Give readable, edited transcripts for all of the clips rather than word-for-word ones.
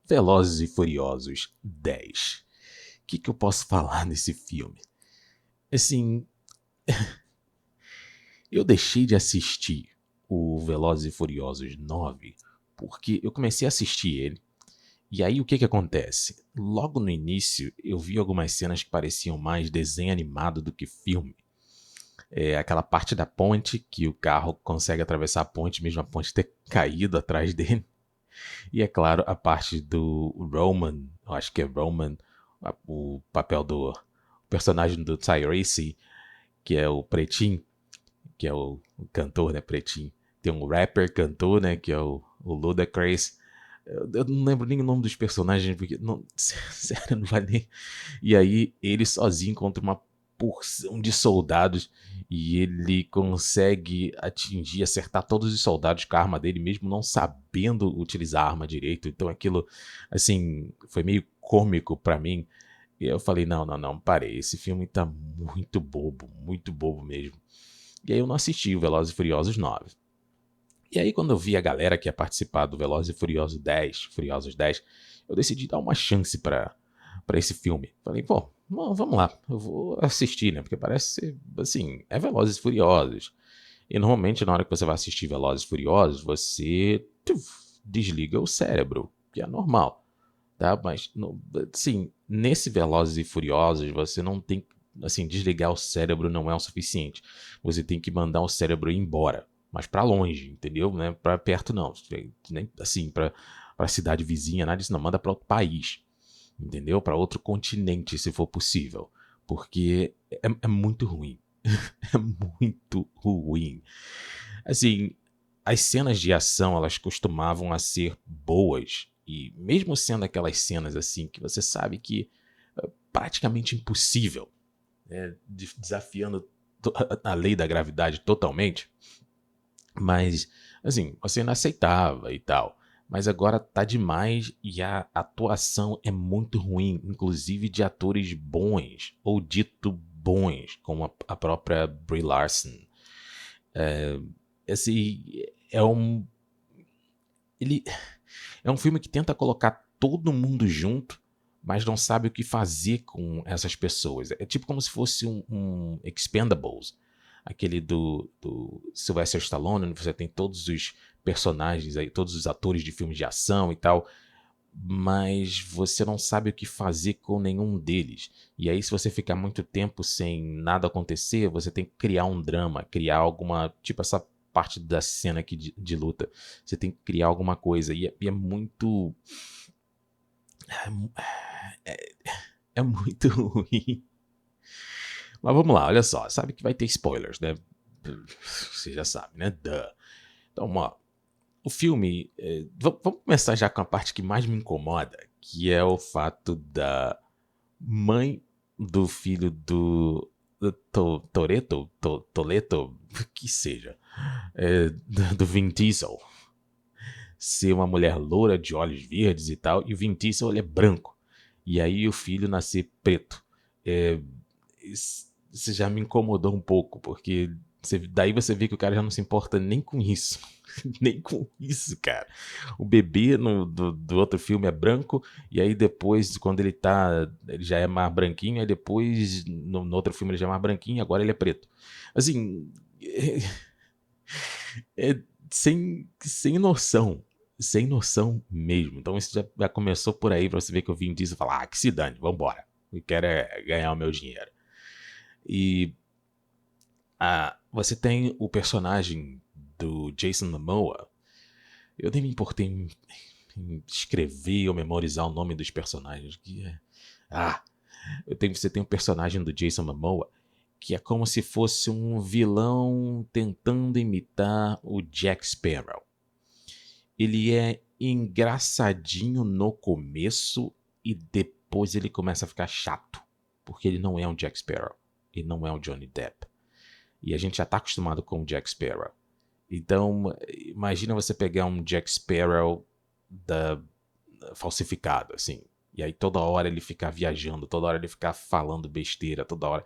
Velozes e Furiosos 10. O que eu posso falar nesse filme? Assim, eu deixei de assistir o Velozes e Furiosos 9 porque eu comecei a assistir ele. E aí o que acontece? Logo no início eu vi algumas cenas que pareciam mais desenho animado do que filme. Aquela parte da ponte que o carro consegue atravessar a ponte, mesmo a ponte ter caído atrás dele. E é claro, a parte do Roman, eu acho que é Roman, o papel do personagem do Tyrese, que é o Pretinho, que é o cantor, né, Pretinho. Tem um rapper cantor, né, que é o Ludacris. Eu não lembro nem o nome dos personagens, porque, não, sério, não vai nem... E aí, ele sozinho contra uma porção de soldados, e ele consegue atingir, acertar todos os soldados com a arma dele, mesmo não sabendo utilizar a arma direito. Então aquilo, assim, foi meio cômico pra mim. E eu falei, não, não, não, parei, esse filme tá muito bobo mesmo. E aí eu não assisti o Velozes e Furiosos 9. E aí quando eu vi a galera que ia participar do Velozes e Furiosos 10, eu decidi dar uma chance pra esse filme. Falei, pô, vamos lá, eu vou assistir, né? Porque parece ser, assim, é Velozes e Furiosos. E normalmente na hora que você vai assistir Velozes e Furiosos, você desliga o cérebro, que é normal, tá? Mas, assim, nesse Velozes e Furiosos, você não tem, assim, desligar o cérebro não é o suficiente. Você tem que mandar o cérebro ir embora, mas pra longe, entendeu? Não é pra perto não, nem assim, pra cidade vizinha, nada disso não, manda pra outro país, entendeu? Para outro continente, se for possível, porque é muito ruim. É muito ruim. Assim, as cenas de ação, elas costumavam a ser boas, e mesmo sendo aquelas cenas assim que você sabe que é praticamente impossível, né, desafiando a lei da gravidade totalmente, mas, assim, você não aceitava e tal. Mas agora tá demais e a atuação é muito ruim, inclusive de atores bons, ou dito bons, como a própria Brie Larson. Esse é um. Ele é um filme que tenta colocar todo mundo junto, mas não sabe o que fazer com essas pessoas. É tipo como se fosse um Expendables, aquele do Sylvester Stallone, onde você tem todos os personagens aí, todos os atores de filmes de ação e tal, mas você não sabe o que fazer com nenhum deles. E aí, se você ficar muito tempo sem nada acontecer, você tem que criar um drama, criar alguma. Tipo essa parte da cena aqui de luta. Você tem que criar alguma coisa. E é muito. É muito ruim. Mas vamos lá, olha só. Sabe que vai ter spoilers, né? Você já sabe, né? Duh. Então, ó, o filme. Vamos começar já com a parte que mais me incomoda, que é o fato da mãe do filho do Toleto, que seja, do Vin Diesel, ser uma mulher loura de olhos verdes e tal, e o Vin Diesel ele é branco. E aí o filho nascer preto. É, isso já me incomodou um pouco, porque daí você vê que o cara já não se importa nem com isso. Nem com isso, cara. O bebê do outro filme é branco, e aí depois, quando ele tá. Ele já é mais branquinho, aí depois, no outro filme ele já é mais branquinho, agora ele é preto. Assim. É sem noção. Sem noção mesmo. Então isso já começou por aí pra você ver que eu vim disso e falar, que se dane, vambora. Eu quero é ganhar o meu dinheiro. E você tem o personagem do Jason Momoa. Eu nem me importei em escrever ou memorizar o nome dos personagens. Ah, você tem um personagem do Jason Momoa que é como se fosse um vilão tentando imitar o Jack Sparrow. Ele é engraçadinho no começo e depois ele começa a ficar chato, porque ele não é um Jack Sparrow, ele não é um Johnny Depp. E a gente já tá acostumado com o Jack Sparrow. Então, imagina você pegar um Jack Sparrow falsificado, assim. E aí toda hora ele ficar viajando, toda hora ele ficar falando besteira, toda hora.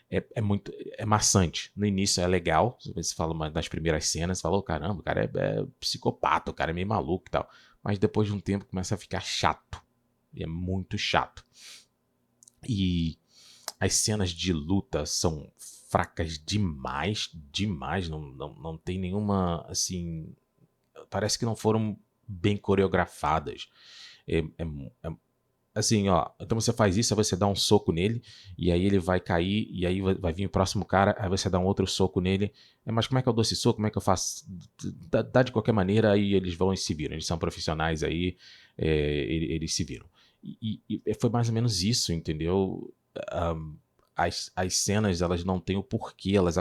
É muito. É maçante. No início é legal. Você fala nas primeiras cenas, você fala, oh, caramba, o cara é psicopata, o cara é meio maluco e tal. mas depois de um tempo começa a ficar chato. E é muito chato. E as cenas de luta são fracas demais, demais. Não tem nenhuma, assim, parece que não foram bem coreografadas. É, é, assim, ó, então você faz isso, aí você dá um soco nele, e aí ele vai cair, e aí vai vir o próximo cara, aí você dá um outro soco nele. Mas como é que eu dou esse soco? Como é que eu faço? Dá de qualquer maneira, aí eles vão e se viram. Eles são profissionais aí, eles se viram. E foi mais ou menos isso, entendeu? As cenas, elas não têm o porquê elas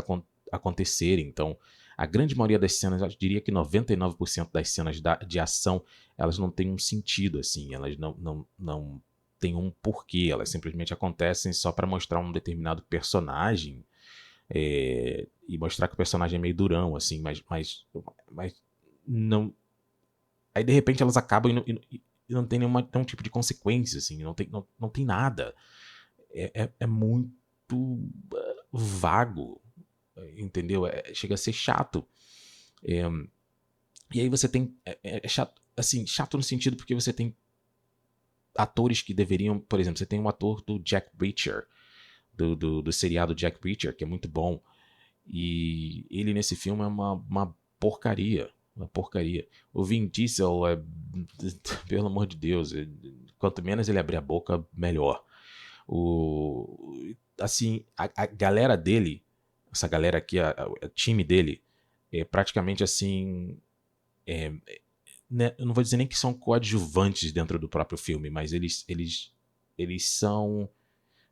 acontecerem. Então, a grande maioria das cenas, eu diria que 99% das cenas de ação, elas não têm um sentido, assim. Elas não têm um porquê. Elas simplesmente acontecem só para mostrar um determinado personagem, e mostrar que o personagem é meio durão, assim. Mas não... Aí, de repente, elas acabam e não tem nenhum tipo de consequência, assim. Não tem nada. É muito vago, entendeu? Chega a ser chato. É, e aí você tem. É chato, assim, chato no sentido porque você tem atores que deveriam. Por exemplo, você tem um ator do Jack Reacher, do seriado Jack Reacher, que é muito bom. E ele nesse filme é uma porcaria. Uma porcaria. O Vin Diesel é. Pelo amor de Deus. Quanto menos ele abrir a boca, melhor. Assim, a galera dele, essa galera aqui, o time dele, é praticamente assim. É, né, eu não vou dizer nem que são coadjuvantes dentro do próprio filme, mas eles são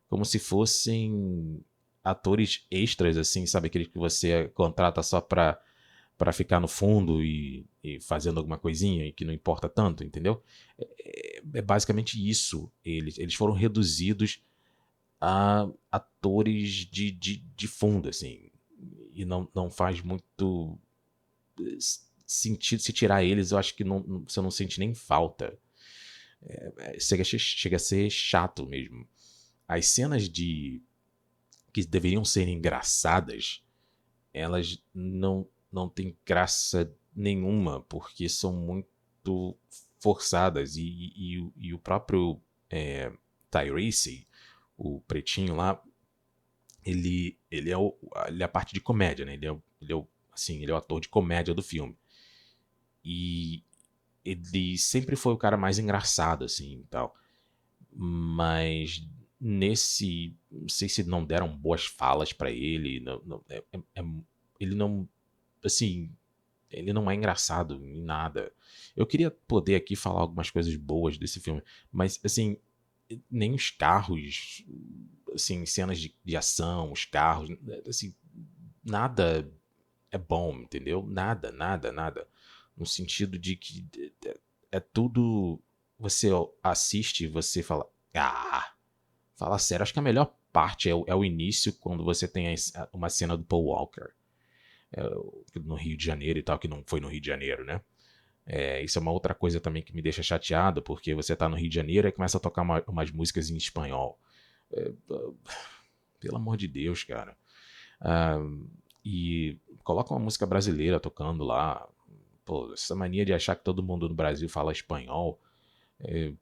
como se fossem atores extras, assim, sabe? Aqueles que você contrata só pra ficar no fundo e fazendo alguma coisinha e que não importa tanto, entendeu? É basicamente isso. Eles foram reduzidos a atores de fundo, assim. E não faz muito sentido se tirar eles, eu acho que você não sente nem falta. Chega a ser chato mesmo. As cenas que deveriam ser engraçadas, elas não têm graça nenhuma, porque são muito forçadas. E o próprio Tyrese, o pretinho lá, ele é a parte de comédia, né? Assim, ele é o ator de comédia do filme. E ele sempre foi o cara mais engraçado, assim, e tal. Mas nesse, não sei se não deram boas falas pra ele, ele não, assim, ele não é engraçado em nada. Eu queria poder aqui falar algumas coisas boas desse filme, mas, assim, nem os carros, assim, cenas de ação, os carros, assim, nada é bom, entendeu? Nada, nada, nada. No sentido de que é tudo. Você assiste e você fala. Ah, fala sério. Acho que a melhor parte é o início, quando você tem uma cena do Paul Walker. No Rio de Janeiro e tal, que não foi no Rio de Janeiro, né? Isso é uma outra coisa também que me deixa chateado, porque você tá no Rio de Janeiro e começa a tocar umas músicas em espanhol. É, pelo amor de Deus, cara. Ah, e coloca uma música brasileira tocando lá. Pô, essa mania de achar que todo mundo no Brasil fala espanhol,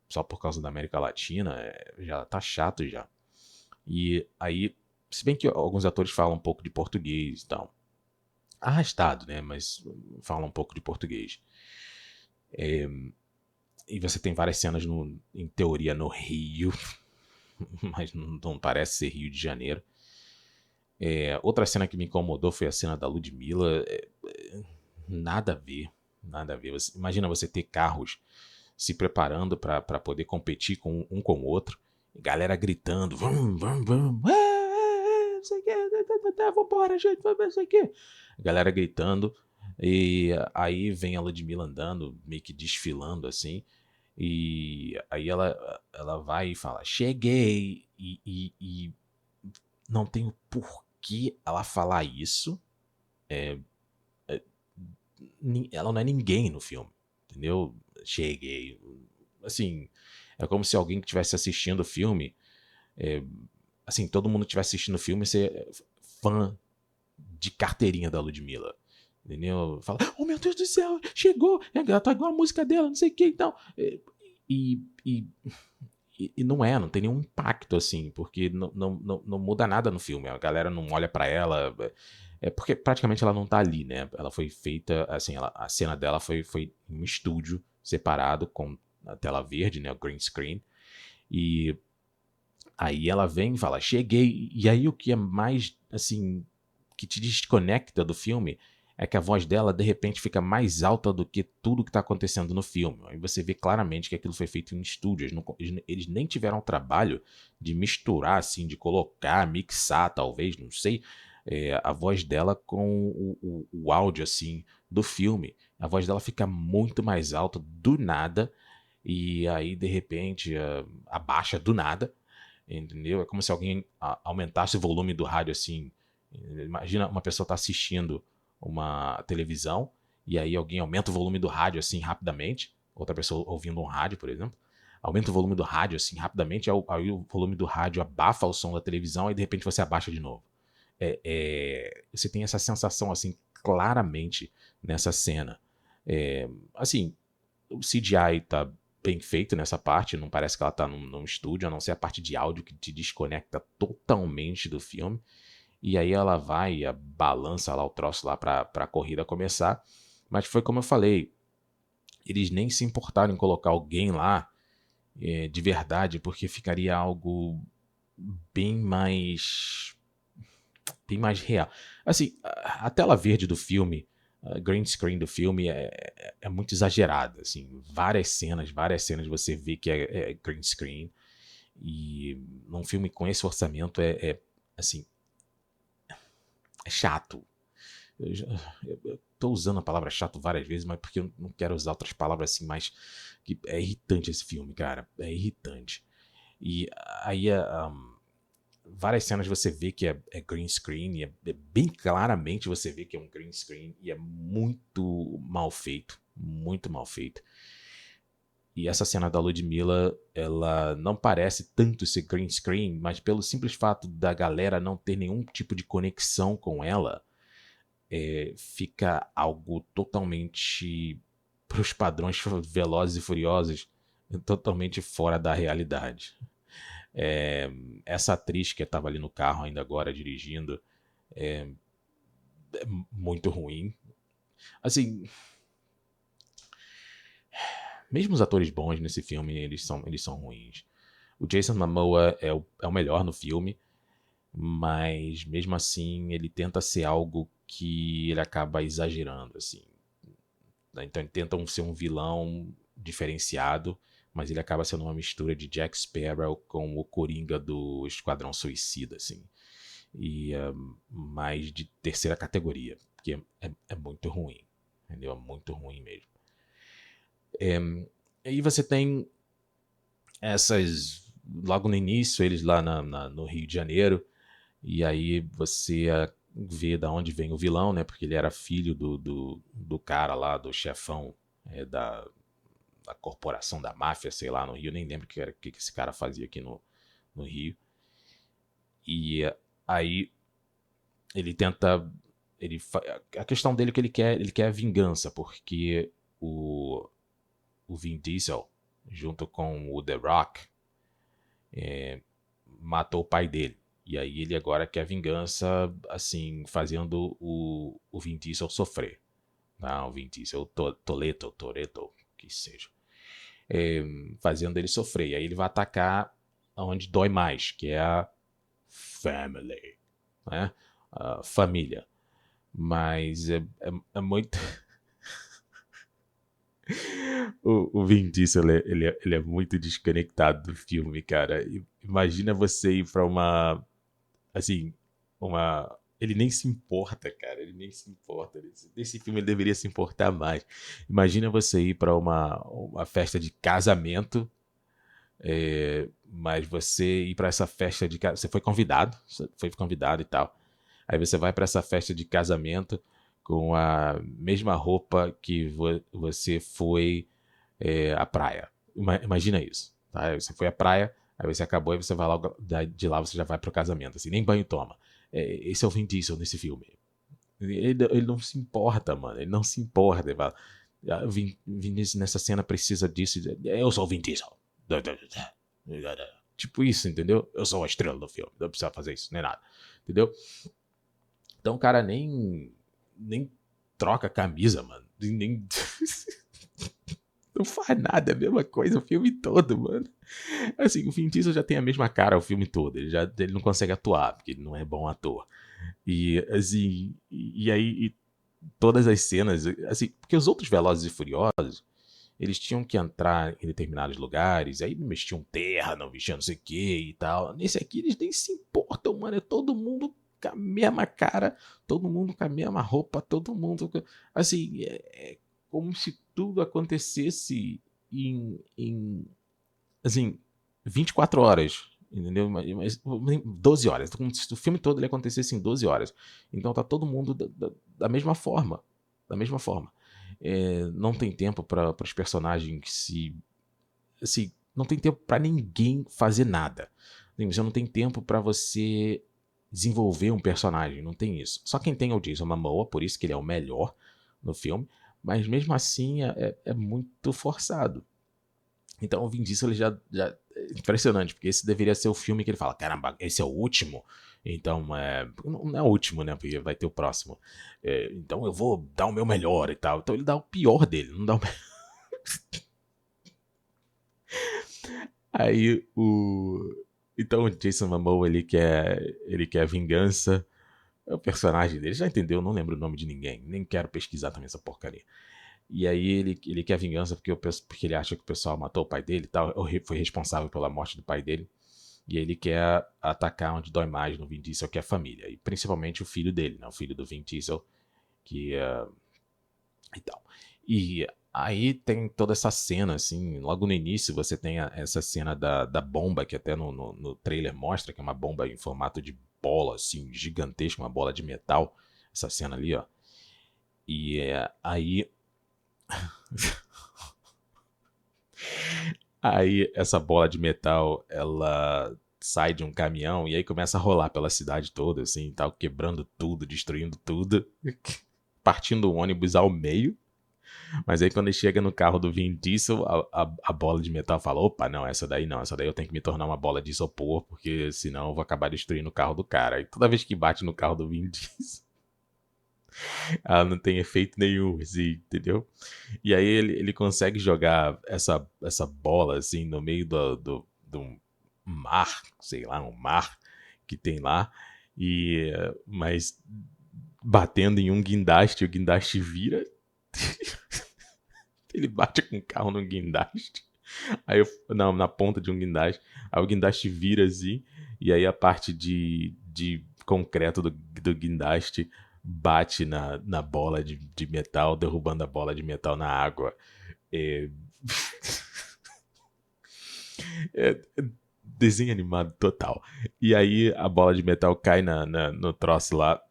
só por causa da América Latina, já tá chato já. E aí, se bem que alguns atores falam um pouco de português e tal. Arrastado, né? Mas falam um pouco de português. E você tem várias cenas, em teoria, no Rio, mas não parece ser Rio de Janeiro. Outra cena que me incomodou foi a cena da Ludmilla. Nada a ver. Nada a ver. Imagina você ter carros se preparando para poder competir com o outro. Galera gritando. Vamos, vamos, vamos. Não sei o que. Vambora, gente. Não sei o que. Galera gritando. E aí vem a Ludmilla andando, meio que desfilando assim. E aí ela vai e fala: Cheguei. E não tem o porquê ela falar isso. Ela não é ninguém no filme, entendeu? Cheguei. Assim, é como se alguém que estivesse assistindo o filme, assim, todo mundo que estivesse assistindo o filme ser fã de carteirinha da Ludmilla. entendeu? Fala, oh meu Deus do céu, chegou, ela tá igual a música dela, não sei o que, então. E, e, e não tem nenhum impacto, assim, porque não muda nada no filme, a galera não olha pra ela, porque praticamente ela não tá ali, né? Ela foi feita, assim, a cena dela foi em um estúdio separado com a tela verde, né, o green screen, e aí ela vem e fala, cheguei, e aí o que é mais, assim, que te desconecta do filme é que a voz dela de repente fica mais alta do que tudo que está acontecendo no filme. Aí você vê claramente que aquilo foi feito em estúdio. Eles nem tiveram o trabalho de misturar, assim, de colocar, mixar, talvez, não sei, a voz dela com o áudio, assim, do filme. A voz dela fica muito mais alta do nada, e aí de repente abaixa do nada, entendeu? É como se alguém aumentasse o volume do rádio assim. Imagina uma pessoa tá assistindo uma televisão e aí alguém aumenta o volume do rádio assim rapidamente, outra pessoa ouvindo um rádio, por exemplo, aumenta o volume do rádio assim rapidamente, aí o volume do rádio abafa o som da televisão e de repente você abaixa de novo. Você tem essa sensação assim claramente nessa cena. Assim, o CGI tá bem feito nessa parte, não parece que ela tá num estúdio, a não ser a parte de áudio que te desconecta totalmente do filme. E aí ela vai e balança lá o troço lá pra corrida começar. Mas foi como eu falei, eles nem se importaram em colocar alguém lá de verdade, porque ficaria algo bem mais bem mais real. Assim, a tela verde do filme, a green screen do filme é muito exagerada, assim, várias cenas você vê que é green screen, e num filme com esse orçamento assim, é chato. Eu tô usando a palavra chato várias vezes, mas porque eu não quero usar outras palavras assim, mas que é irritante esse filme, cara, é irritante. E aí várias cenas você vê que é green screen, e bem claramente você vê que é um green screen, e é muito mal feito, muito mal feito. E essa cena da Ludmilla, ela não parece tanto ser green screen, mas pelo simples fato da galera não ter nenhum tipo de conexão com ela, fica algo totalmente, para os padrões Velozes e Furiosos, totalmente fora da realidade. É, essa atriz que estava ali no carro ainda agora dirigindo é muito ruim. Assim, mesmo os atores bons nesse filme, eles são ruins. O Jason Momoa é o melhor no filme, mas mesmo assim ele tenta ser algo que ele acaba exagerando, assim. Então ele tenta ser um vilão diferenciado, mas ele acaba sendo uma mistura de Jack Sparrow com o Coringa do Esquadrão Suicida, assim. E mais de terceira categoria, porque é muito ruim, entendeu? É muito ruim mesmo. Aí você tem essas, logo no início, eles lá no Rio de Janeiro, e aí você vê da onde vem o vilão, né? Porque ele era filho do cara lá, do chefão da corporação da máfia, sei lá, no Rio, nem lembro o que esse cara fazia aqui no Rio. E aí ele tenta. A questão dele é que ele quer vingança, porque o, o Vin Diesel, junto com o The Rock, matou o pai dele. E aí ele agora quer vingança, assim, fazendo o Vin Diesel sofrer. Não, o Vin Diesel, Toretto, que seja. Fazendo ele sofrer. E aí ele vai atacar onde dói mais, que é a family, né? A família. Mas é muito. O Vin Diesel, ele é muito desconectado do filme, cara. Imagina você ir pra uma. Assim, uma. Ele nem se importa, cara. Ele nem se importa. Nesse filme ele deveria se importar mais. Imagina você ir pra uma festa de casamento, mas você ir pra essa festa de casamento. Você foi convidado e tal. Aí você vai pra essa festa de casamento com a mesma roupa que você foi à praia. Imagina isso, tá? Aí você foi à praia, aí você acabou e você vai logo de lá, você já vai pro casamento, assim, nem banho toma. Esse é o Vin Diesel nesse filme, Ele não se importa, mano. Ele não se importa. Ele fala, Vin Diesel nessa cena precisa disso. Eu sou o Vin Diesel. Tipo isso, entendeu? Eu sou a estrela do filme. Não precisa fazer isso, nem nada. Entendeu? Então o cara nem troca a camisa, mano. Nem não faz nada, é a mesma coisa o filme todo, mano. Assim, o Vin Diesel já tem a mesma cara o filme todo. Ele não consegue atuar, porque ele não é bom ator. E assim, e aí todas as cenas, assim, porque os outros Velozes e Furiosos, eles tinham que entrar em determinados lugares, aí mexiam terra, não vestiam não sei o que e tal. Nesse aqui eles nem se importam, mano. É todo mundo com a mesma cara, todo mundo com a mesma roupa, todo mundo. Assim, é como se tudo acontecesse em assim, 24 horas. Entendeu? Mas 12 horas. Como se o filme todo ele acontecesse em 12 horas. Então tá todo mundo da mesma forma. Da mesma forma. Não tem tempo para os personagens se. Assim, não tem tempo para ninguém fazer nada. Você não tem tempo para você desenvolver um personagem. Não tem isso. Só quem tem é o Jason Momoa, por isso que ele é o melhor no filme. Mas mesmo assim é muito forçado. Então o Vin Diesel ele já é impressionante, porque esse deveria ser o filme que ele fala, caramba, esse é o último? Então, não é o último, né, porque vai ter o próximo. Então eu vou dar o meu melhor e tal. Então ele dá o pior dele, não dá o Aí o... Então o Jason Momoa, ele quer vingança. É o personagem dele, já entendeu, não lembro o nome de ninguém, nem quero pesquisar também essa porcaria. E aí ele quer vingança porque ele acha que o pessoal matou o pai dele e tal, ou foi responsável pela morte do pai dele. E ele quer atacar onde dói mais no Vin Diesel, que é a família. E principalmente o filho dele, né? O filho do Vin Diesel, que e tal. E aí tem toda essa cena, assim, logo no início você tem essa cena da bomba, que até no trailer mostra, que é uma bomba em formato de bola, assim, gigantesca, uma bola de metal. Essa cena ali, ó. E aí Aí essa bola de metal, ela sai de um caminhão e aí começa a rolar pela cidade toda, assim, tal, quebrando tudo, destruindo tudo, partindo o ônibus ao meio. Mas aí quando ele chega no carro do Vin Diesel, a bola de metal fala, opa, não, essa daí não, essa daí eu tenho que me tornar uma bola de isopor, porque senão eu vou acabar destruindo o carro do cara. E toda vez que bate no carro do Vin Diesel, ela não tem efeito nenhum, assim, entendeu? E aí ele consegue jogar essa bola assim no meio do mar, sei lá, um mar que tem lá, mas batendo em um guindaste, o guindaste vira, ele bate com o carro no guindaste, aí não, na ponta de um guindaste, aí o guindaste vira assim, e aí a parte de concreto do guindaste bate na bola de metal, derrubando a bola de metal na água. É, é desenho animado total. E aí a bola de metal cai no troço lá.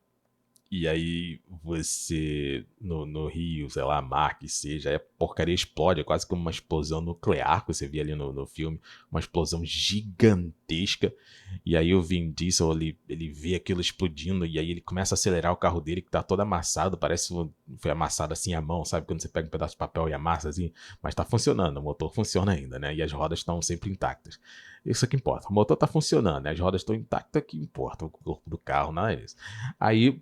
E aí você, no rio, sei lá, mar que seja, aí a porcaria explode, é quase como uma explosão nuclear que você vê ali no filme, uma explosão gigantesca. E aí o Vin Diesel, ele vê aquilo explodindo, e aí ele começa a acelerar o carro dele, que tá todo amassado, parece que foi amassado assim à mão, sabe? Quando você pega um pedaço de papel e amassa assim, mas tá funcionando, o motor funciona ainda, né? E as rodas estão sempre intactas. Isso é que importa. O motor tá funcionando, né? As rodas estão intactas, é que importa, o corpo do carro, não é isso. Aí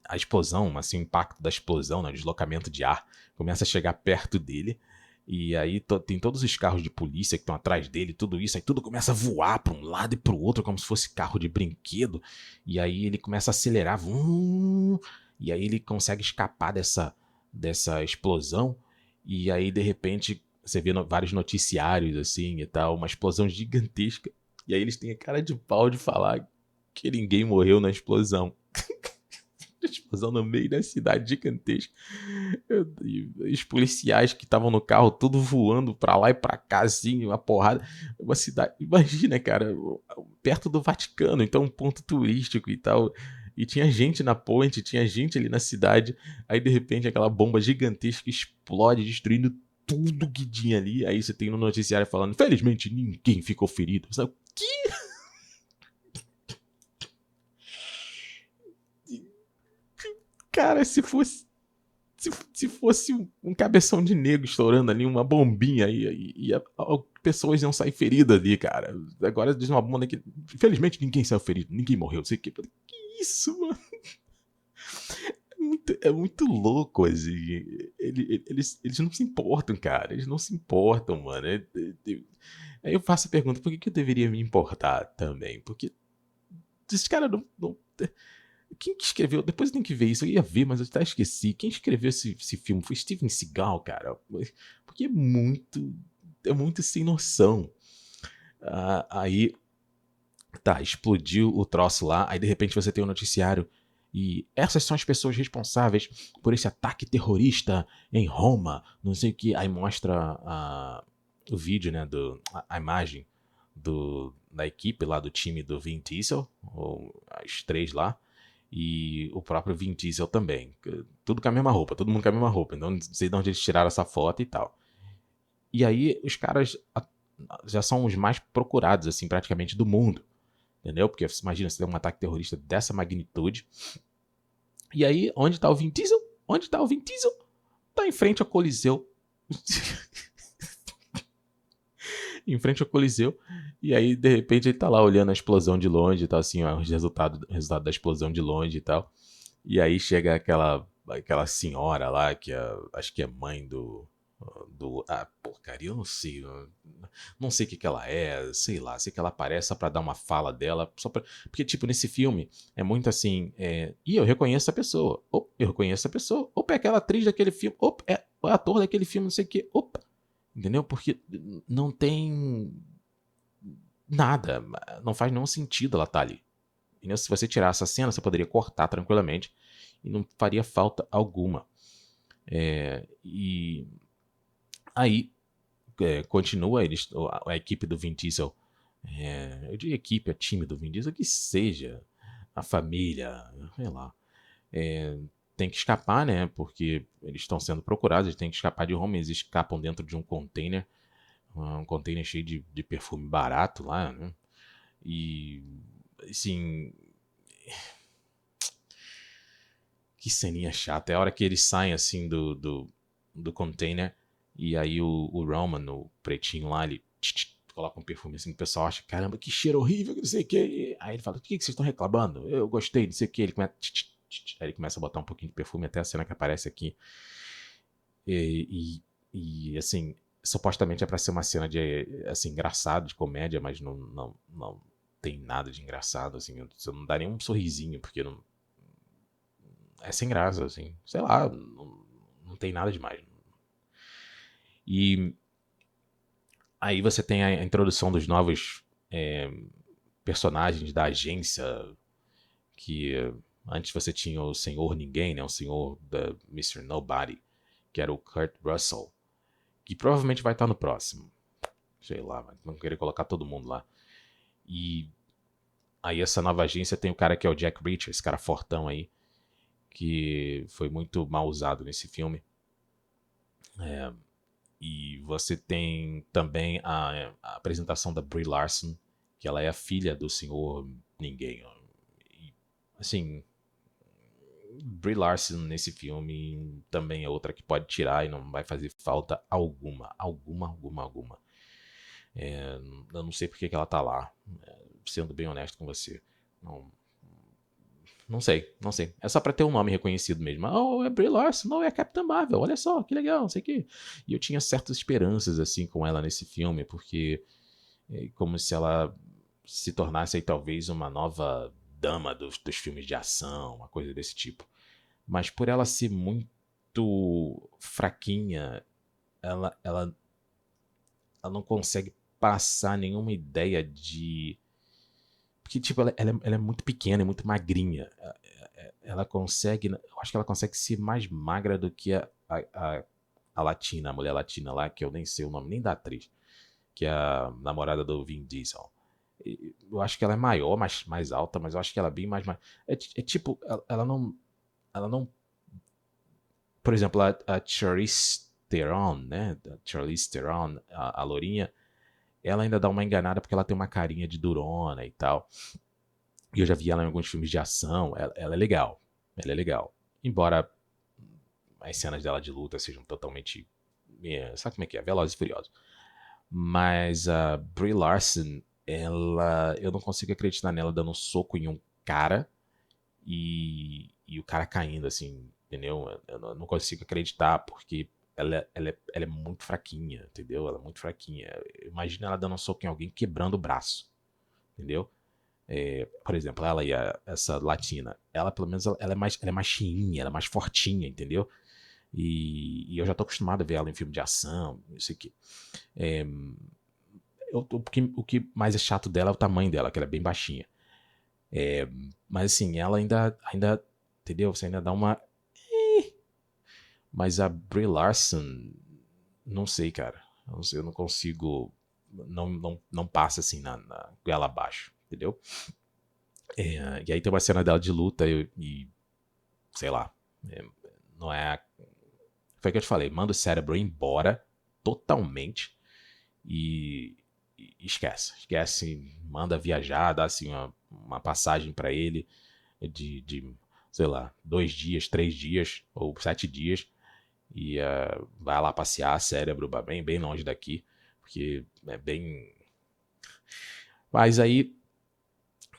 a explosão, assim, o impacto da explosão, né, o deslocamento de ar, começa a chegar perto dele. E aí tem todos os carros de polícia que estão atrás dele, tudo isso, aí tudo começa a voar para um lado e para o outro, como se fosse carro de brinquedo. E aí ele começa a acelerar, e aí ele consegue escapar dessa explosão. E aí, de repente, você vê vários noticiários assim e tal, uma explosão gigantesca. E aí eles têm a cara de pau de falar que ninguém morreu na explosão. Explosão no meio da cidade gigantesca. E os policiais que estavam no carro, tudo voando pra lá e pra cá, assim, uma porrada. Uma cidade. Imagina, cara, perto do Vaticano, então um ponto turístico e tal. E tinha gente na ponte, tinha gente ali na cidade. Aí de repente aquela bomba gigantesca explode, destruindo tudo que tinha ali. Aí você tem no noticiário falando: felizmente ninguém ficou ferido. Sabe? Que? Cara, se fosse um cabeção de negro estourando ali, uma bombinha aí, pessoas iam sair feridas ali, cara. Agora diz uma bomba que. Infelizmente ninguém saiu ferido, ninguém morreu. Sei que. Que isso, mano? É muito louco, assim. Eles não se importam, cara. Eles não se importam, mano. Aí eu faço a pergunta: por que eu deveria me importar também? Porque esse cara não. Quem que escreveu? Depois eu tenho que ver isso. Eu ia ver, mas eu até esqueci. Quem escreveu esse filme foi Steven Seagal, cara. Porque é muito sem noção. Aí, tá, explodiu o troço lá. Aí de repente você tem um noticiário. E essas são as pessoas responsáveis por esse ataque terrorista em Roma. Não sei o que. Aí mostra o vídeo, né? A imagem da equipe lá do time do Vin Diesel. Ou as três lá. E o próprio Vin Diesel também. Tudo com a mesma roupa, todo mundo com a mesma roupa. Então não sei de onde eles tiraram essa foto e tal. E aí os caras já são os mais procurados, assim, praticamente do mundo. Entendeu? Porque imagina se tem um ataque terrorista dessa magnitude. E aí, onde tá o Vin Diesel? Onde tá o Vin Diesel? Tá em frente ao Coliseu. Em frente ao Coliseu. E aí, de repente, ele tá lá olhando a explosão de longe e tal, assim, ó, o resultado da explosão de longe e tal. E aí chega aquela senhora lá, acho que é mãe porcaria, eu não sei. Não sei o que ela é, sei lá. Sei que ela aparece só pra dar uma fala dela. Porque, tipo, nesse filme é muito assim. Ih, eu reconheço a pessoa. Opa, eu reconheço a pessoa. Opa, é aquela atriz daquele filme. Opa, é o ator daquele filme, não sei o que. Opa. Entendeu? Porque não tem nada. Não faz nenhum sentido ela estar ali. Entendeu? Se você tirar essa cena, você poderia cortar tranquilamente e não faria falta alguma. E aí continua a equipe do Vin Diesel. Eu digo equipe, a time do Vin Diesel, que seja a família, sei lá. Tem que escapar, né? Porque eles estão sendo procurados, eles têm que escapar de Roma, eles escapam dentro de um container cheio de perfume barato lá, né? E, assim, que ceninha chata. É a hora que eles saem, assim, do container e aí o Roman, o pretinho lá, ele coloca um perfume assim, o pessoal acha, caramba, que cheiro horrível, que não sei o que. Aí ele fala, por que vocês estão reclamando? Eu gostei, não sei o que. Ele começa, aí ele começa a botar um pouquinho de perfume até a cena que aparece aqui. Assim, supostamente é pra ser uma cena de, assim, engraçado, de comédia, mas não tem nada de engraçado, assim. Você não dá nem um sorrisinho, porque não. É sem graça, assim. Sei lá, não tem nada demais. E aí você tem a introdução dos novos personagens da agência, que antes você tinha o Senhor Ninguém, né? O Senhor da Mr. Nobody, que era o Kurt Russell, que provavelmente vai estar no próximo. Sei lá, vão querer colocar todo mundo lá. E aí essa nova agência tem o cara que é o Jack Reacher, esse cara fortão aí, que foi muito mal usado nesse filme. E você tem também a apresentação da Brie Larson, que ela é a filha do Senhor Ninguém. E, assim, Brie Larson nesse filme também é outra que pode tirar e não vai fazer falta alguma. Alguma. Eu não sei porque que ela tá lá, sendo bem honesto com você. Não, não sei. É só pra ter um nome reconhecido mesmo. Oh, é Brie Larson, não, é a Capitã Marvel, olha só, que legal, não sei o quê. E eu tinha certas esperanças, assim, com ela nesse filme, porque como se ela se tornasse aí talvez uma nova dama dos filmes de ação, uma coisa desse tipo. Mas por ela ser muito fraquinha, ela não consegue passar nenhuma ideia de. Porque, tipo, ela é muito pequena, é muito magrinha. Ela consegue. Eu acho que ela consegue ser mais magra do que a latina, a mulher latina lá, que eu nem sei o nome nem da atriz, que é a namorada do Vin Diesel. Eu acho que ela é maior, mais alta, mas eu acho que ela é bem mais. É tipo, ela não. Por exemplo, a Charlize Theron, né? A Charlize Theron, a lourinha, ela ainda dá uma enganada porque ela tem uma carinha de durona e tal. E eu já vi ela em alguns filmes de ação. Ela é legal. Ela é legal. embora as cenas dela de luta sejam totalmente... sabe como é que é? Velozes e Furiosos. Mas a Brie Larson, eu não consigo acreditar nela dando um soco em um cara e o cara caindo, assim, entendeu? Eu não consigo acreditar, porque ela é muito fraquinha, entendeu? Ela é muito fraquinha. Imagina ela dando um soco em alguém quebrando o braço, entendeu? Por exemplo, ela e essa latina, ela pelo menos ela é mais cheinha, ela é mais fortinha, entendeu? E eu já tô acostumado a ver ela em filme de ação, não sei o quê. É, o que mais é chato dela é o tamanho dela, que ela é bem baixinha. Mas assim, ela ainda, entendeu? Você ainda dá uma... Mas a Brie Larson, não sei, cara. Não sei, eu não consigo... Não passa assim na goela abaixo, entendeu? E aí tem uma cena dela de luta e sei lá, é, não é... Foi o que eu te falei, manda o cérebro embora totalmente e esquece, manda viajar, dá assim uma passagem pra ele de, sei lá, 2 dias, 3 dias ou 7 dias e vai lá passear, cérebro bem longe daqui, porque é bem... Mas aí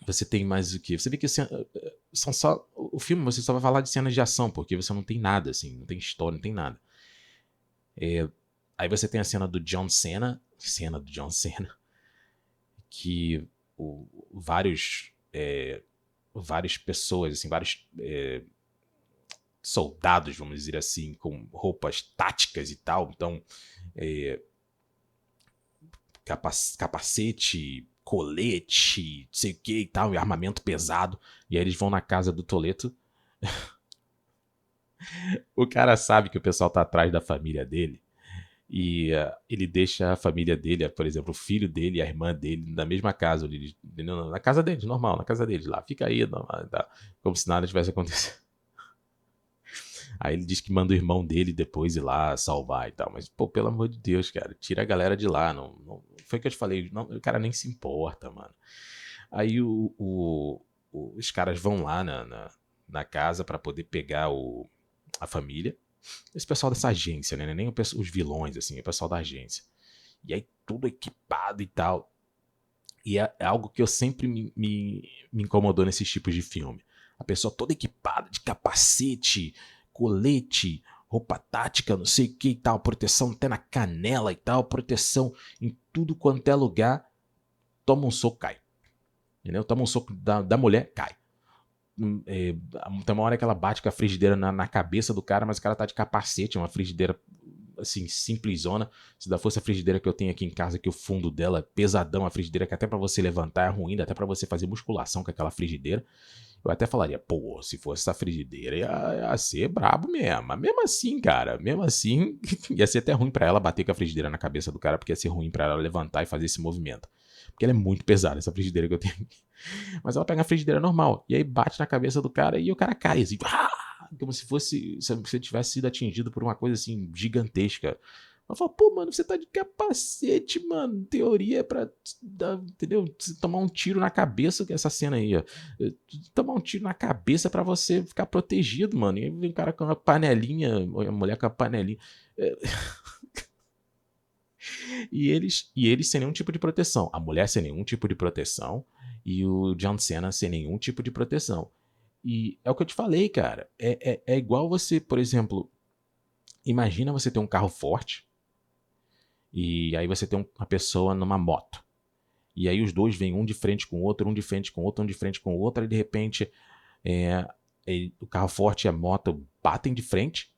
você tem mais o que? Você vê que são só... O filme você só vai falar de cenas de ação, porque você não tem nada, assim, não tem história, não tem nada. Aí você tem a cena do John Cena, que vários, várias pessoas, assim, vários soldados, vamos dizer assim, com roupas táticas e tal, então capacete, colete, não sei o que e tal, e armamento pesado, e aí eles vão na casa do Toleto. O cara sabe que o pessoal tá atrás da família dele, e ele deixa a família dele, por exemplo, o filho dele e a irmã dele na mesma casa, na casa dele, normal, na casa dele lá. Fica aí, como se nada tivesse acontecido. Aí ele diz que manda o irmão dele depois ir lá salvar e tal. Mas, pô, pelo amor de Deus, cara, tira a galera de lá. Foi o que eu te falei, o cara nem se importa, mano. Aí os caras vão lá na casa pra poder pegar a família. Esse pessoal dessa agência, né? Nem os vilões, assim, é o pessoal da agência. E aí tudo equipado e tal. E é algo que eu sempre me incomodou nesses tipos de filme. A pessoa toda equipada de capacete, colete, roupa tática, não sei o que e tal, proteção até na canela e tal, proteção em tudo quanto é lugar. Toma um soco, cai. Entendeu? Toma um soco da mulher, cai. Tem uma hora que ela bate com a frigideira na cabeça do cara, mas o cara tá de capacete, uma frigideira assim, simplesona. Se da fosse a frigideira que eu tenho aqui em casa, que o fundo dela é pesadão, a frigideira que até pra você levantar é ruim, até pra você fazer musculação com aquela frigideira. Eu até falaria, pô, se fosse essa frigideira ia ser brabo mesmo. Mas mesmo assim, cara, mesmo assim, ia ser até ruim pra ela bater com a frigideira na cabeça do cara, porque ia ser ruim pra ela levantar e fazer esse movimento. Porque ela é muito pesada, essa frigideira que eu tenho aqui. Mas ela pega a frigideira normal, e aí bate na cabeça do cara e o cara cai, assim, como se fosse, se você tivesse sido atingido por uma coisa assim, gigantesca. Eu falo, pô, mano, você tá de capacete, mano. Teoria é pra entendeu? Tomar um tiro na cabeça, que é essa cena aí, ó. Tomar um tiro na cabeça pra você ficar protegido, mano. E aí vem o cara com uma panelinha, a mulher com a panelinha. E eles sem nenhum tipo de proteção. A mulher sem nenhum tipo de proteção. E o John Cena sem nenhum tipo de proteção. E é o que eu te falei, cara. É igual você, por exemplo, imagina você ter um carro forte e aí você tem uma pessoa numa moto. E aí os dois vêm um de frente com o outro, um de frente com o outro, um de frente com o outro, e de repente é, o carro forte e a moto batem de frente,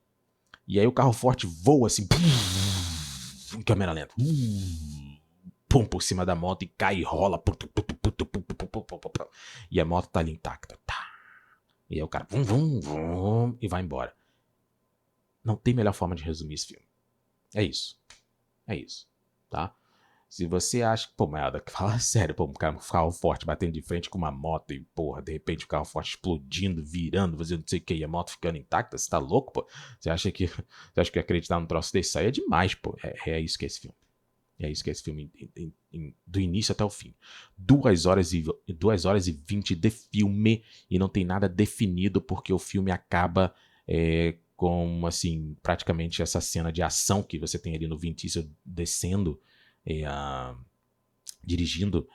e aí o carro forte voa assim, em câmera lenta, pum, por cima da moto e cai e rola, e a moto tá ali intacta. Tá. E aí o cara vum, vum, vum, e vai embora. Não tem melhor forma de resumir esse filme. É isso. É isso. Tá? Se você acha que, pô, Melda, fala sério, pô, um carro forte batendo de frente com uma moto e, porra, de repente o carro forte explodindo, virando, fazendo não sei o que, e a moto ficando intacta, você tá louco, pô? Você acha que acreditar num troço desse aí é demais, pô? É isso que é esse filme. É isso que é esse filme, do início até o fim. 2 horas e 20 de filme e não tem nada definido porque o filme acaba com, assim, praticamente essa cena de ação que você tem ali no Vin Diesel descendo, dirigindo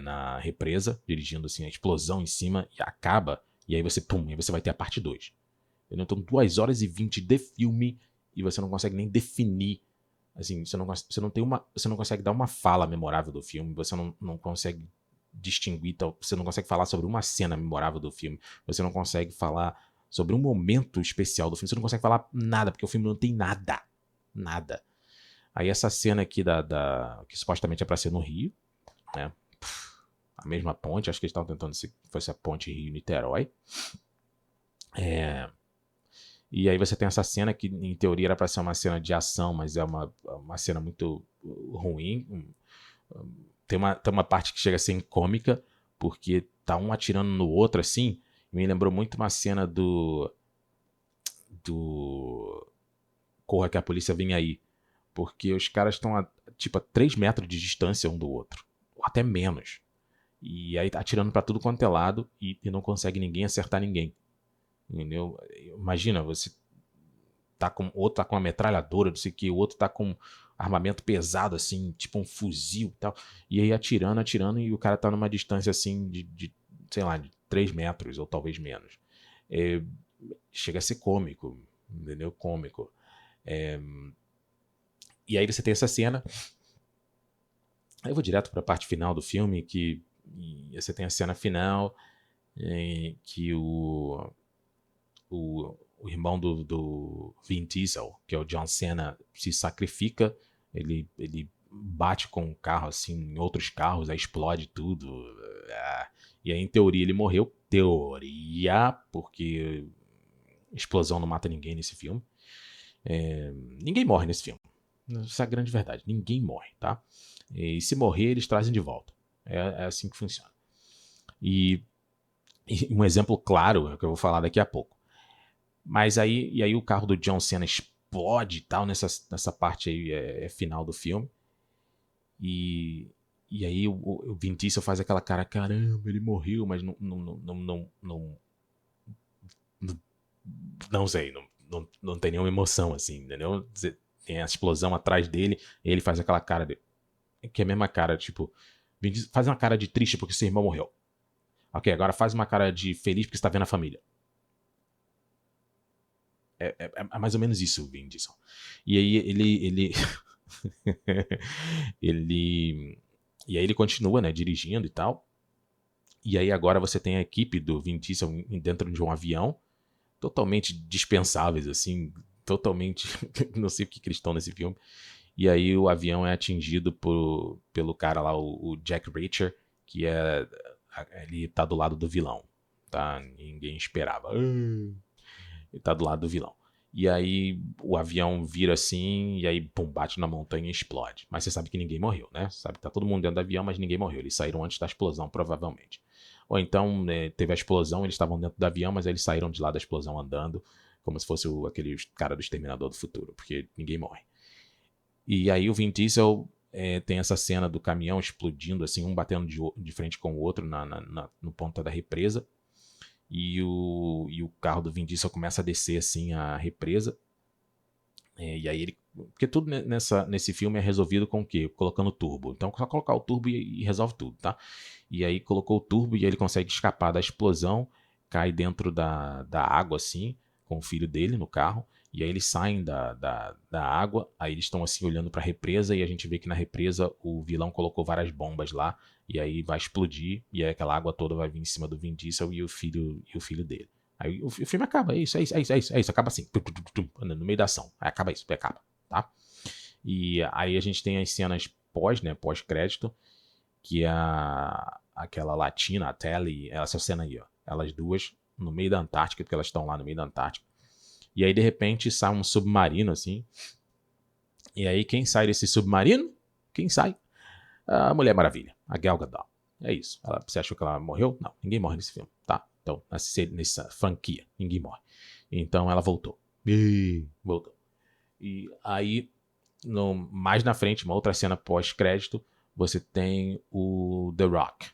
na represa, dirigindo assim a explosão em cima e acaba, e aí você, pum, aí você vai ter a parte 2. Então 2 horas e 20 de filme e você não consegue nem definir, assim, você não consegue dar uma fala memorável do filme, você não consegue distinguir, você não consegue falar sobre uma cena memorável do filme, você não consegue falar sobre um momento especial do filme, você não consegue falar nada, porque o filme não tem nada. Nada. Aí essa cena aqui que supostamente é pra ser no Rio, né? A mesma ponte, acho que eles estavam tentando se fosse a ponte Rio-Niterói. E aí você tem essa cena que em teoria era pra ser uma cena de ação, mas é uma cena muito ruim. Tem uma parte que chega a ser cômica, porque tá um atirando no outro assim. Me lembrou muito uma cena do Corra que a polícia vem aí. Porque os caras estão tipo, a 3 metros de distância um do outro. Ou até menos. E aí tá atirando pra tudo quanto é lado e não consegue ninguém acertar ninguém. Entendeu? Imagina, você tá com. O outro tá com uma metralhadora, não sei o que, o outro tá com armamento pesado, assim, tipo um fuzil e tal. E aí atirando, atirando, e o cara tá numa distância assim sei lá, de 3 metros, ou talvez menos. É, chega a ser cômico, entendeu? Cômico. E aí você tem essa cena. Aí eu vou direto pra parte final do filme, que você tem a cena final, que o irmão do Vin Diesel, que é o John Cena, se sacrifica, ele bate com o carro assim em outros carros, aí explode tudo. E aí, em teoria, ele morreu. Teoria, porque explosão não mata ninguém nesse filme. Ninguém morre nesse filme. Essa é a grande verdade. Ninguém morre, tá? E se morrer, eles trazem de volta. É assim que funciona. E um exemplo claro é o que eu vou falar daqui a pouco. Mas aí o carro do John Cena explode e tal, nessa parte aí final do filme. E aí o Vin Diesel faz aquela cara, caramba, ele morreu, mas não sei, não tem nenhuma emoção assim, entendeu? Tem a explosão atrás dele, e ele faz aquela cara que é a mesma cara, tipo, Vin Diesel, faz uma cara de triste porque seu irmão morreu. Ok, agora faz uma cara de feliz porque está vendo a família. É mais ou menos isso, o Vin Diesel. E aí ele ele e aí ele continua, né, dirigindo e tal. E aí agora você tem a equipe do Vin Diesel dentro de um avião, totalmente dispensáveis assim, totalmente, não sei porque eles estão nesse filme. E aí o avião é atingido pelo cara lá, o Jack Reacher, que ele tá do lado do vilão, tá? Ninguém esperava. Ele tá do lado do vilão. E aí o avião vira assim, e aí pum, bate na montanha e explode. Mas você sabe que ninguém morreu, né? Você sabe que tá todo mundo dentro do avião, mas ninguém morreu. Eles saíram antes da explosão, provavelmente. Ou então, né, teve a explosão, eles estavam dentro do avião, mas eles saíram de lá da explosão andando, como se fosse aquele cara do Exterminador do Futuro, porque ninguém morre. E aí o Vin Diesel tem essa cena do caminhão explodindo, assim, um batendo de frente com o outro no ponta da represa. E o carro do Vin Diesel começa a descer assim a represa. E aí ele. Porque tudo nesse filme é resolvido com o quê? Colocando turbo. Então só colocar o turbo e resolve tudo, tá? E aí colocou o turbo e ele consegue escapar da explosão, cai dentro da água assim, com o filho dele no carro. E aí eles saem da água, aí eles estão assim olhando pra represa e a gente vê que na represa o vilão colocou várias bombas lá e aí vai explodir e aí aquela água toda vai vir em cima do Vin Diesel e o filho dele. Aí o filme acaba, é isso, acaba assim, no meio da ação, aí acaba isso, acaba, tá? E aí a gente tem as cenas né, pós-crédito, que é aquela latina, a Telly, essa cena aí, ó, elas duas no meio da Antártica, porque elas estão lá no meio da Antártica, e aí de repente sai um submarino assim, e aí quem sai desse submarino? Quem sai? A Mulher Maravilha, a Gal Gadot. É isso. Você achou que ela morreu? Não, ninguém morre nesse filme, tá? Então, nessa franquia, ninguém morre. Então ela voltou. Voltou. E aí, mais na frente, uma outra cena pós-crédito, você tem o The Rock.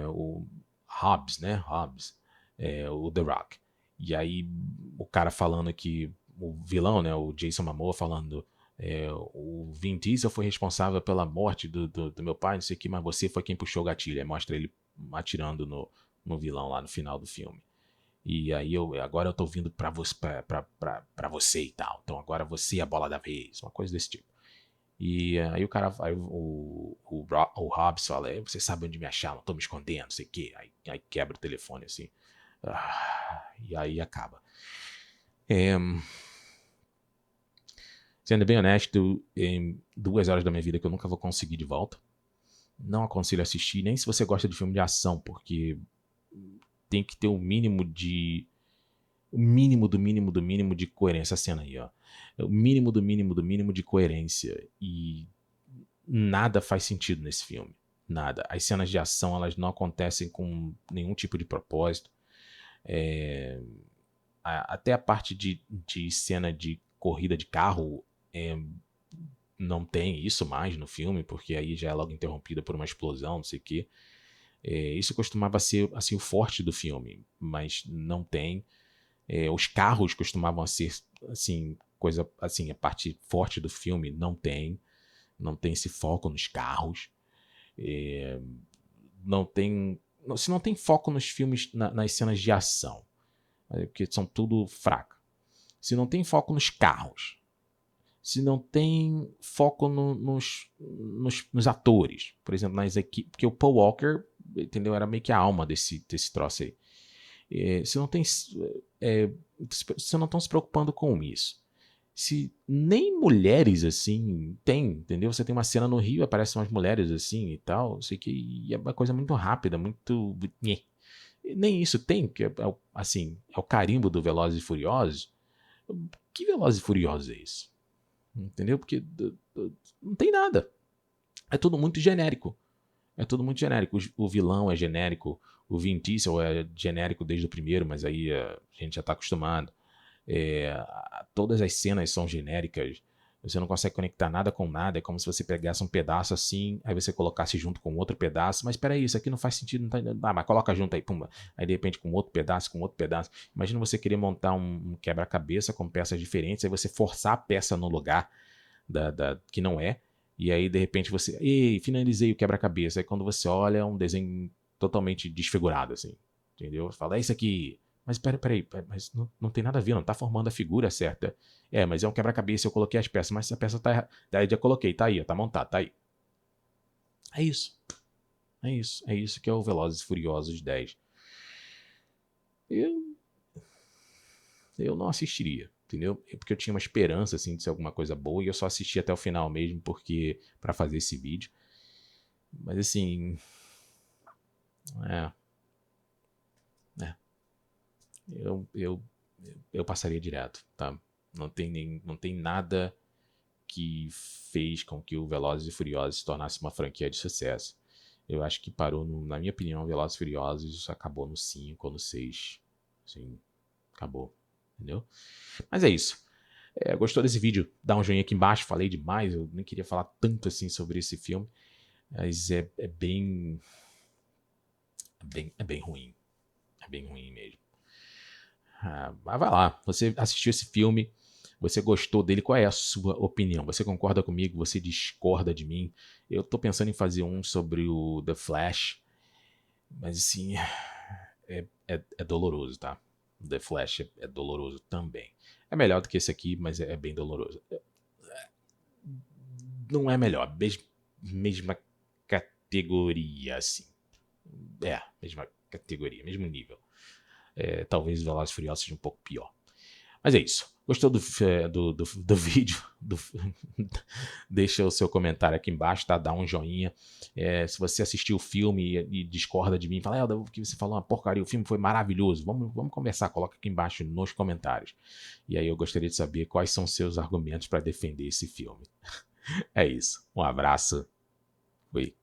O Hobbs, né? Hobbs. O The Rock. E aí o cara falando que o vilão, né, o Jason Momoa falando, o Vin Diesel foi responsável pela morte do meu pai, não sei o que, mas você foi quem puxou o gatilho. Aí mostra ele atirando no vilão lá no final do filme. E aí agora eu tô vindo pra você e tal. Então agora você é a bola da vez, uma coisa desse tipo. E aí o cara, aí o Hobbs fala, você sabe onde me achar, não tô me escondendo, não sei o quê. Aí quebra o telefone assim. E aí acaba. É, sendo bem honesto, em 2 horas da minha vida que eu nunca vou conseguir de volta. Não aconselho assistir, nem se você gosta de filme de ação, porque tem que ter o mínimo de. O mínimo do mínimo do mínimo de coerência. A cena aí, ó. O mínimo do mínimo do mínimo de coerência. E nada faz sentido nesse filme. Nada. As cenas de ação, elas não acontecem com nenhum tipo de propósito. Até a parte de cena de corrida de carro não tem isso mais no filme, porque aí já é logo interrompida por uma explosão, não sei o quê. Isso costumava ser assim, o forte do filme, mas não tem. Os carros costumavam ser assim, coisa assim, a parte forte do filme não tem esse foco nos carros. Não tem. Se não tem foco nos filmes, nas cenas de ação, porque são tudo fraco. Se não tem foco nos carros, se não tem foco nos atores, por exemplo, nas equipes, porque o Paul Walker, entendeu, era meio que a alma desse troço aí. Se não tem, se não estão se preocupando com isso. Se nem mulheres assim tem, entendeu? Você tem uma cena no Rio, aparecem umas mulheres assim e tal, sei que e é uma coisa muito rápida, muito. Nem isso tem, que assim, é o carimbo do Velozes e Furiosos. Que Velozes e Furiosos é isso? Entendeu? Porque não tem nada. É tudo muito genérico. É tudo muito genérico. O vilão é genérico, o Vin Diesel é genérico desde o primeiro, mas aí a gente já tá acostumado. Todas as cenas são genéricas. Você não consegue conectar nada com nada. É como se você pegasse um pedaço assim, aí você colocasse junto com outro pedaço. Mas peraí, isso aqui não faz sentido. Não tá... mas coloca junto aí, pumba. Aí de repente com outro pedaço, com outro pedaço. Imagina você querer montar um quebra-cabeça com peças diferentes, aí você forçar a peça no lugar que não é. E aí de repente você. Ei, finalizei o quebra-cabeça. Aí quando você olha, é um desenho totalmente desfigurado, assim. Entendeu? Você fala, é isso aqui. Mas peraí, mas não tem nada a ver, não tá formando a figura certa. Mas é um quebra-cabeça, eu coloquei as peças, mas a peça tá errada. Daí já coloquei, tá aí, tá montado, tá aí. É isso. É isso. É isso que é o Velozes e Furiosos 10. Eu, eu não assistiria, entendeu? Porque eu tinha uma esperança, assim, de ser alguma coisa boa e eu só assisti até o final mesmo, porque para fazer esse vídeo. Mas assim, é, é, eu, eu, eu passaria direto, tá? Não tem nada que fez com que o Velozes e Furiosos se tornasse uma franquia de sucesso. Eu acho que parou, na minha opinião, Velozes e Furiosos acabou no 5 ou no 6. Assim, acabou. Entendeu? Mas é isso. Gostou desse vídeo? Dá um joinha aqui embaixo. Falei demais. Eu nem queria falar tanto assim sobre esse filme. Mas é bem ruim. É bem ruim mesmo. Mas vai lá. Você assistiu esse filme. Você gostou dele? Qual é a sua opinião? Você concorda comigo? Você discorda de mim? Eu tô pensando em fazer um sobre o The Flash, mas assim, é doloroso, tá? The Flash é doloroso também. É melhor do que esse aqui, mas é bem doloroso. Não é melhor, mesma categoria, assim. Mesma categoria, mesmo nível. Talvez o Velozes e Furiosos seja um pouco pior. Mas é isso. Gostou do vídeo? Deixa o seu comentário aqui embaixo, tá? Dá um joinha. Se você assistiu o filme e discorda de mim, fala, o que você falou uma porcaria, o filme foi maravilhoso. Vamos conversar, coloca aqui embaixo nos comentários. E aí eu gostaria de saber quais são seus argumentos para defender esse filme. É isso. Um abraço. Fui.